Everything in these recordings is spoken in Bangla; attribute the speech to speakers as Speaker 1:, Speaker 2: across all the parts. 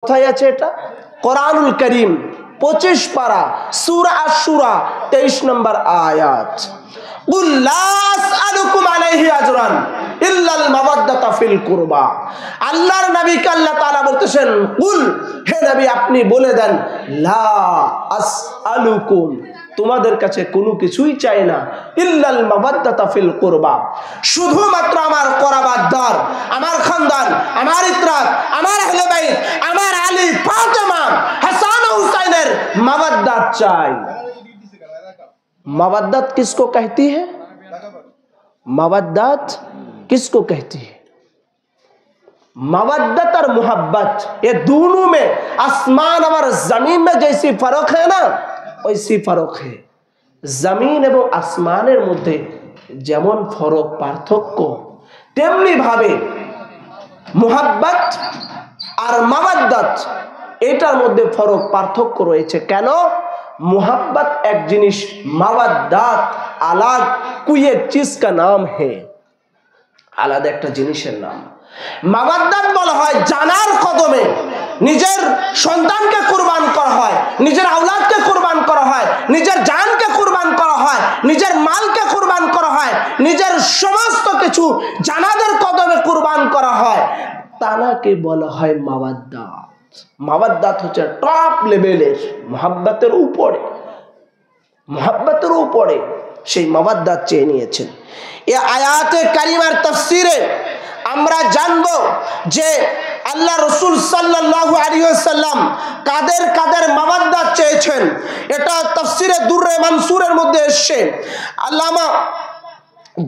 Speaker 1: কোথায় আছে এটা? কোরআনুল করিম 25 পারা সূরা আশ-শুরা 23 নম্বর আয়াত। কুল লা আসআলুকুম আলাইহি আজরান ইল্লাল মাওয়াদ্দাতা ফিল কুরবা। আল্লাহর নবীকে আল্লাহ তাআলা বলতেছেন, কুল, হে নবী আপনি বলে দেন, লা আসআলুকুম, তোমাদের কাছে কোনো কিছুই চাই না, ইল্লাল মাওয়াদ্দাতা ফিল কুরবা, শুধুমাত্র আমার করাবাতদার, আমার খানদান, আমার ইতরাত, আমার আহলে বাইত, আমার আলী, ফাতেমা, হাসান ও হুসাইনের মাওয়াদ্দাত চাই। मवद्दत किसको कहती है? मवद्दत किसको कहती है? मवद्दत और मोहब्बत, ये दोनों में आसमान और जमीन में जैसी फर्क है ना, वैसी फर्क है। जमीन एवं आसमानेर मध्य जेमन फरक पार्थक्य, तेमनि भावे मोहब्बत और मवद्दत एटार मध्य फरक पार्थक्य रयेछे। केन? मोहब्बत एक जिनिस, मवद्दत अलग कोई एक चीज का नाम है, आलादा एक जिनिसेर नाम। मवद्दत बला हय जानार कदमे निजेर सन्तानके कुरबान करा हय, निजेर औलादके कुरबान करा हय, निजेर जानके कुरबान करा हय, निजेर मालके कुरबान करा हय, निजेर समस्त किछु जानादेर कदमे कुरबान करा हय, तानाके बला हय मवद्दत। मवद्दत হচ্ছে টপ লেভেলের, মুহাব্বতের উপরে, মুহাব্বতের উপরে সেই মওয়াদ্দাত চেয়ে নিয়েছেন। এই আয়াতে কারিমার তাফসীরে আমরা জানব যে আল্লাহ রাসূল সাল্লাল্লাহু আলাইহি ওয়াসাল্লাম কাদের কাদের মওয়াদ্দাত চেয়েছেন। এটা তাফসীরে দুররে মানসুরের মধ্যে এসেছে। আল্লামা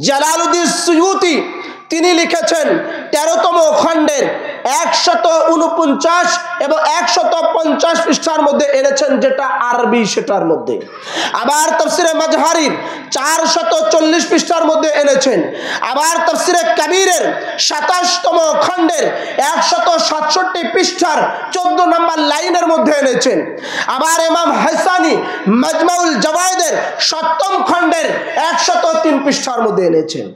Speaker 1: জালালউদ্দিন সুয়ুতি তিনি লিখেছেন 13তম খণ্ডের 149 এবং 150 পৃষ্ঠার মধ্যে এনেছেন, যেটা আরবি সেটার মধ্যে। আবার তাফসীরে মাজহারির 440 পৃষ্ঠার মধ্যে এনেছেন। আবার তাফসীরে কবিরের 27তম খণ্ডের 167 পৃষ্ঠার 14 নম্বর লাইনের মধ্যে এনেছেন। আবার ইমাম হাসানী মাজমাউল জাওয়াইদের 7ম খণ্ডের 103 পৃষ্ঠার মধ্যে এনেছেন।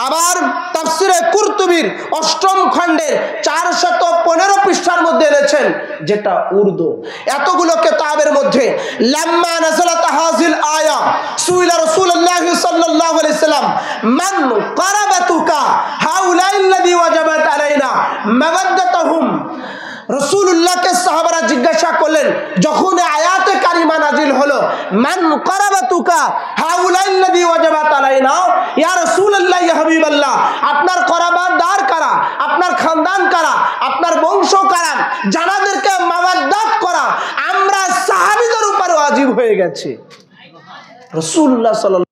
Speaker 1: আবার তাফসীরে কুরতুবীর 8ম খণ্ডের 415 পৃষ্ঠার মধ্যে এনেছেন, যেটা উর্দু। এতগুলো কিতাবের মধ্যে লাম্মা নাযালাত হাযিল আয়া সুইলা রাসূলুল্লাহ সাল্লাল্লাহু আলাইহি সাল্লাম মান কারাবাতুকা হাউলাইল্লাযী ওয়াজাবাত আলাইনা মাওয়াদ্দাতুহুম, রাসূলুল্লাহকে সাহাবারা জিজ্ঞাসা করলেন যখন আয়াতে কারিমা নাজিল হলো, মান কারাবাতুকা হাউলাইল্লাযী ওয়াজাবাত আলাইনা, ইয়া রাসূলুল্লাহ, ইয়া হাবিবাল্লাহ, আপনার করাবাতদার কারা, আপনার খানদান কারা, আপনার বংশ কারা, জানাদেরকে মাওয়াদ্দাত করা আমরা সাহাবীদের উপর ওয়াজিব হয়ে গেছে। রাসূলুল্লাহ সাল্লাল্লাহু